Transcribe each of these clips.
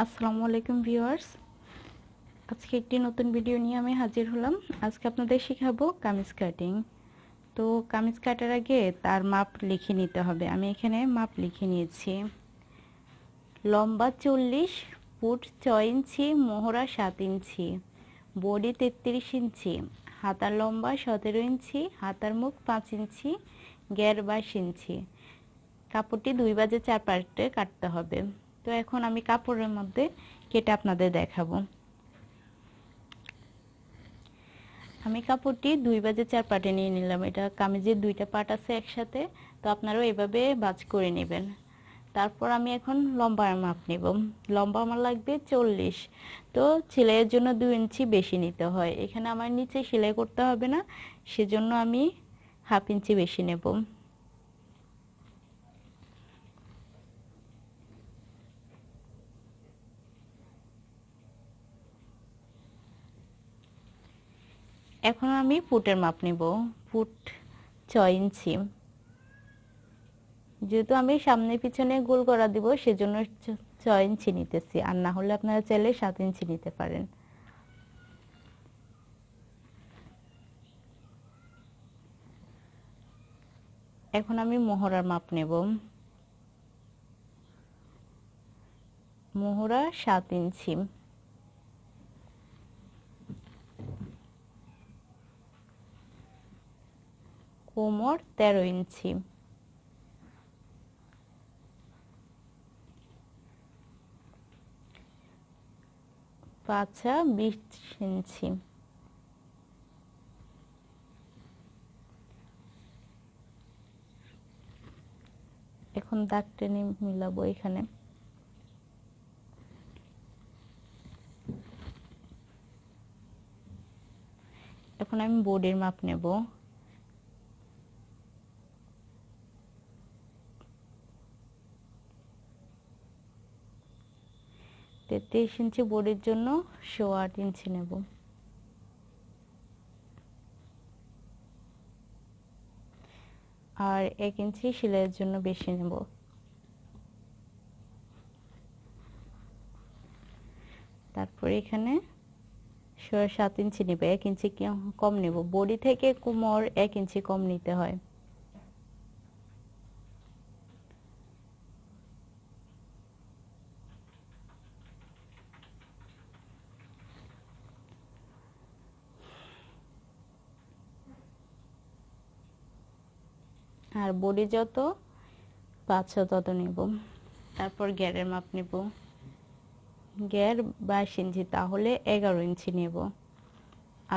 আসসালামু আলাইকুম ভিউয়ার্স, আজকে একটি নতুন ভিডিও নিয়ে আমি হাজির হলাম। আজকে আপনাদের শেখাবো কামিজ কাটিং। তো কামিজ কাটার আগে তার মাপ লিখে নিতে হবে। আমি এখানে মাপ লিখে নিয়েছি। লম্বা 40, ফুট 6 ইঞ্চি, মহড়া 7 ইঞ্চি, বডি 33 ইঞ্চি, হাতার লম্বা 17 ইঞ্চি, হাতার মুখ 5 ইঞ্চি, ঘের 22 ইঞ্চি। কাপড়টি 2 বাজে 4 পার্টে কাটতে হবে। তো এখন আমি কাপড়ের মধ্যে কেটে আপনাদের দেখাবো। আমি কাপড়টি 2 বাজে 4 পার্টে নিয়ে নিলাম। এটা কামিজের 2টা পার্ট আছে একসাথে, তো আপনারাও এভাবে ভাঁজ করে নেবেন। তারপর আমি এখন লম্বার মাপ নেব। লম্বা আমার লাগবে 40। তো সেলাইয়ের জন্য 2 ইঞ্চি বেশি নিতে হয়। এখানে আমার নিচে সেলাই করতে হবে না, সেজন্য আমি হাফ ইঞ্চি বেশি নেব। এখন আমি ফুটের মাপ নেব। ফুট 6 ইঞ্চি। যেহেতু আমি সামনে পিছনে গোল করা দিব, সেজন্য 6 ইঞ্চি নিতেছি। আর না হলে আপনারা চাইলে 7 ইঞ্চি নিতে পারেন। এখন আমি মহড়ার মাপ নেব। মহড়া 7 ইঞ্চি। কোমর 13 ইঞ্চি। পাছা 20 ইঞ্চি। এখন দাগ টেনে মিলাবো এখানে। এখন আমি বডির মাপ নেব। 33 ইঞ্চি বডির জন্য 8.5 ইঞ্চি নেব। আর 1 ইঞ্চি সেলাইয়ের জন্য বেশি নেব। তারপর এখানে 7 ইঞ্চি নেব। 1 ইঞ্চি কম নেব। বডি থেকে কোমর 1 ইঞ্চি কম নিতে হয়। আর বডি যত পাঁচশো তত নেব। তারপর ঘেরের মাপ নেব। ঘের 22 ইঞ্চি, তাহলে 11 ইঞ্চি নেব।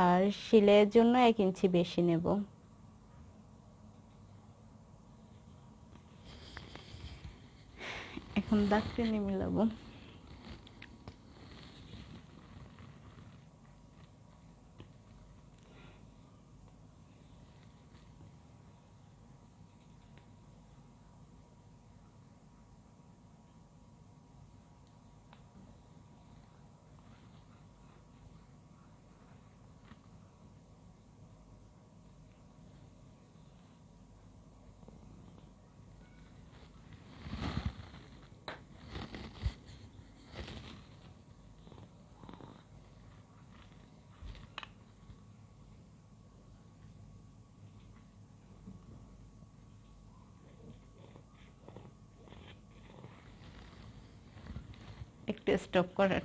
আর সেলাইয়ের জন্য 1 ইঞ্চি বেশি নেব। এখন দাগ টেনে মিলাবো। একটু স্টপ করেন।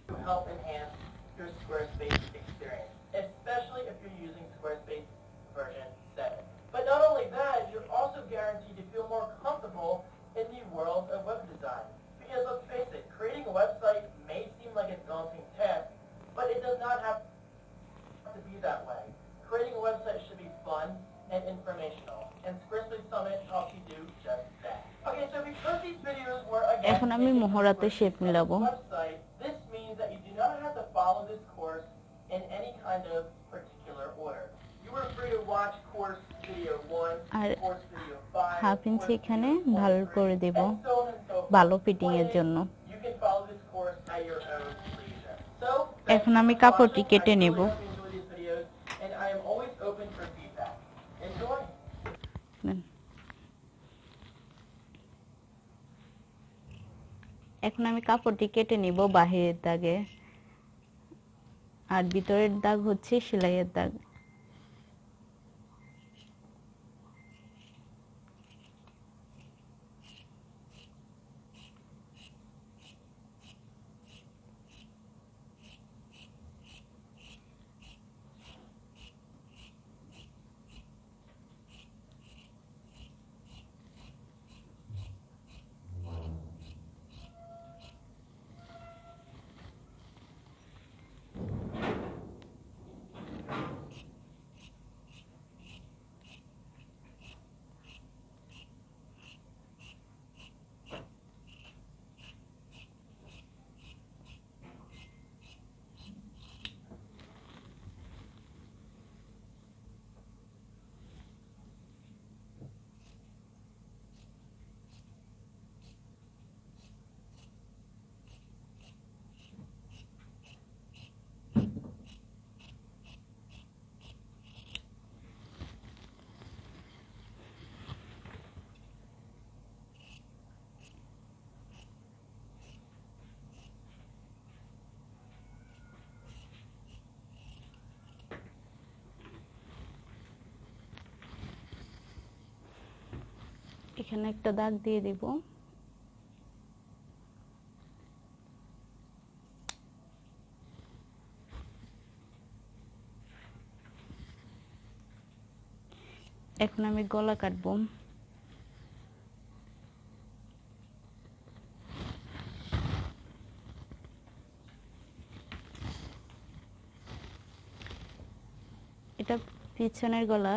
To help enhance your Squarespace experience, especially if you're using Squarespace version 7. But not only that, you're also guaranteed to feel more comfortable in the world of web design. Because let's face it, creating a website may seem like a daunting task, but it does not have to be that way. Creating a website should be fun and informational, and Squarespace Summit helps you do just that. Okay, so because these videos were again এখন আমি মোহরাতে shape মিলাবো। website, this means that you do not have to follow this course in any kind of particular order. You are free to watch course video 1, R course video 5, half inch course এখানে video ঢাল 23, করে দেব and so on and so forth. ভালো fitting এর Point is, জন্য। you can follow this course at your own leisure. So, এখন thank you আমি for কাপড়টি watching. কেটে I নেব। really hope you enjoy these videos, and I am always open for feedback. Enjoy! এখন আমি কাপড়টি কেটে নিব বাহিরের দাগে, আর ভিতরের দাগ হচ্ছে সেলাইয়ের দাগ। এখানে একটা দাগ দিয়ে দিব। এখন আমি গলা কাটবো। এটা পিছনের গলা,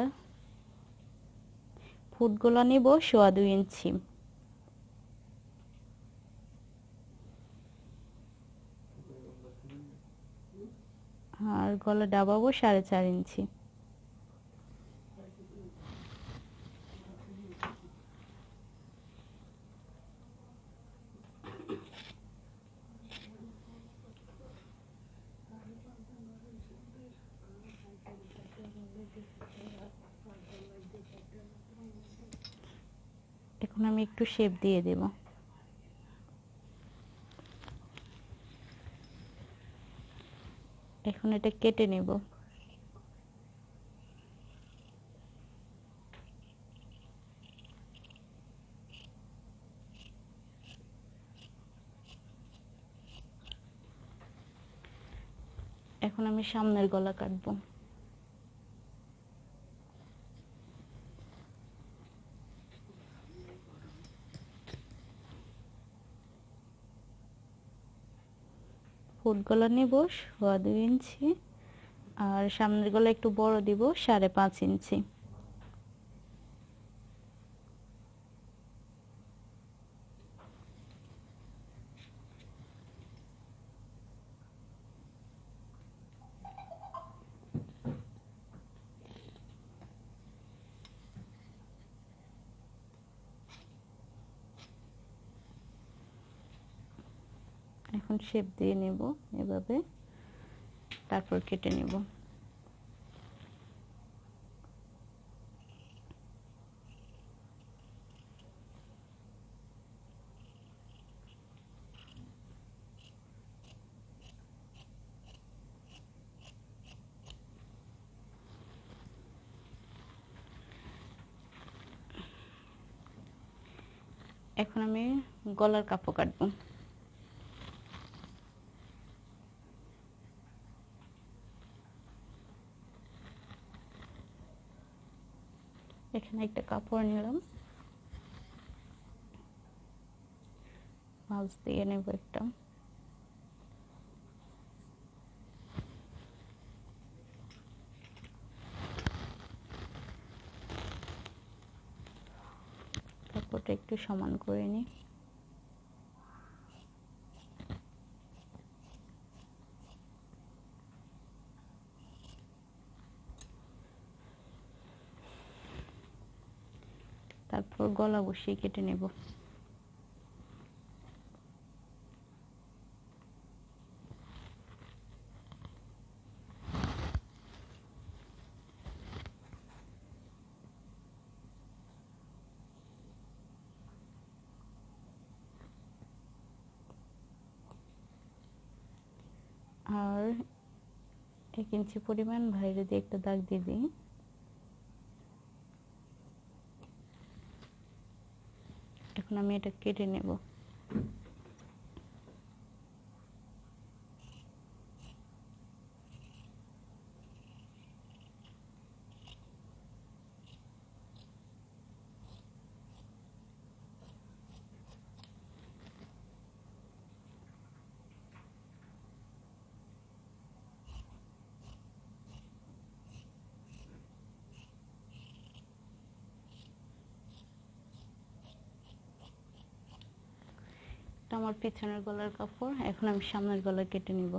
ফুট গলা নিব 2.25 ইঞ্চি, আর গলা ডাবাবো 4.5 ইঞ্চি। এখন আমি একটু শেপ দিয়ে দেব। এখন এটা কেটে নেব। এখন আমি সামনের গলা কাটবো। ফুট গলা নেব 2.25 ইঞ্চি, আর সামনের গলা একটু বড় দিব 5.5 ইঞ্চি। এখন শেপ দিয়ে নেব এভাবে, তারপর কেটে নেব। এখন আমি গলার কাপড় কাটবো। এখানে একটা কাপড় নিলাম, ভাঁজ দিয়ে নেব একটা। কাপড়টা একটু সমান করে নিই। তারপর গলা বসিয়ে কেটে নেব। 1 ইঞ্চি পরিমাণ বাইরে দিয়ে একটা দাগ দিয়ে দিই। এখন আমি এটা কেটে নেব। এটা আমার পিছনের গলার কাপড়। এখন আমি সামনের গলা কেটে নিব।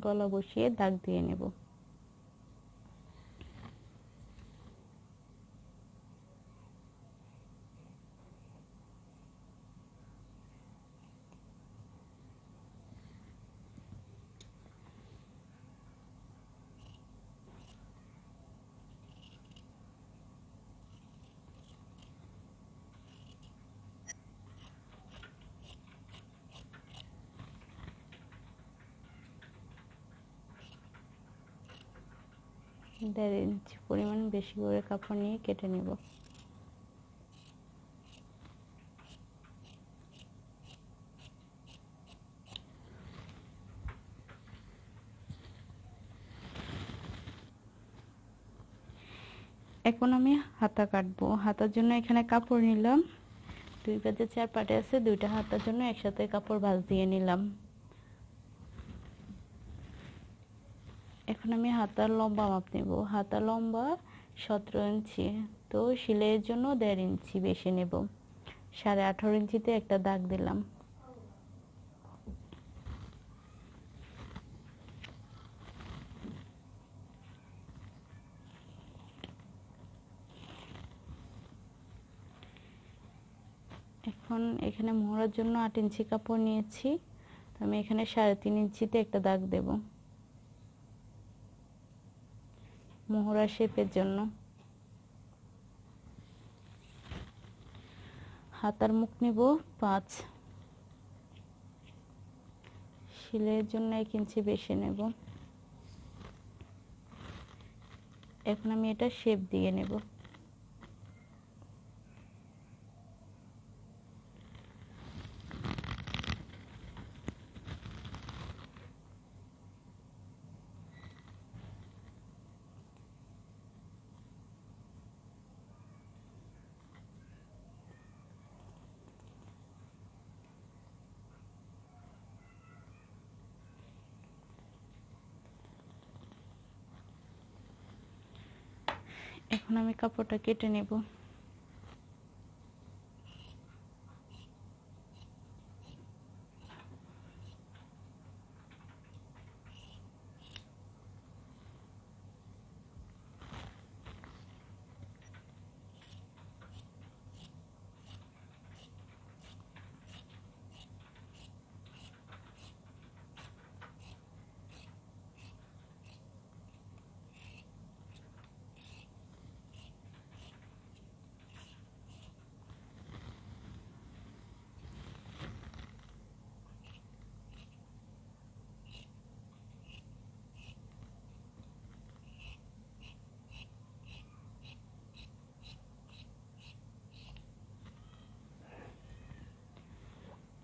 গলা বসিয়ে দাগ দিয়ে নেব। দেড় ইঞ্চি পরিমাণ বেশি করে কাপড় নিয়ে কেটে নেব। এখন আমি হাতা কাটবো। হাতার জন্য এখানে কাপড় নিলাম, 2 কাজে 4 পাটে আছে, 2টা হাতার জন্য একসাথে কাপড় ভাঁজ দিয়ে নিলাম। এখন আমি হাতার লম্বা মাপ নেব। হাতা লম্বা 17 ইঞ্চি, তো সেলাইয়ের জন্য 1.5 ইঞ্চি বেশি নেব। 18.5 ইঞ্চিতে একটা দাগ দিলাম। এখন এখানে মোহরার জন্য 8 ইঞ্চি কাপড় নিয়েছি, তো আমি এখানে 3.5 ইঞ্চিতে একটা দাগ দেব মোহরা শেপের জন্য। হাতার মুখ নেব 5, সেলাইয়ের জন্য 1 ইঞ্চি বেশি নেব। এখন আমি এটা শেপ দিয়ে নেব। এখন আমি কাপড়টা কেটে নেব।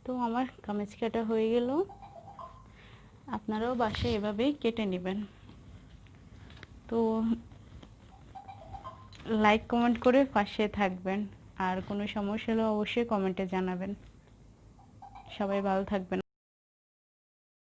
তো আমার কামিজ কাটা হয়ে গেল। আপনারাও বাসায় এভাবেই কেটে নেবেন। তো লাইক কমেন্ট করে পাশে থাকবেন, আর কোনো সমস্যা হলে অবশ্যই কমেন্টে জানাবেন। সবাই ভালো থাকবেন।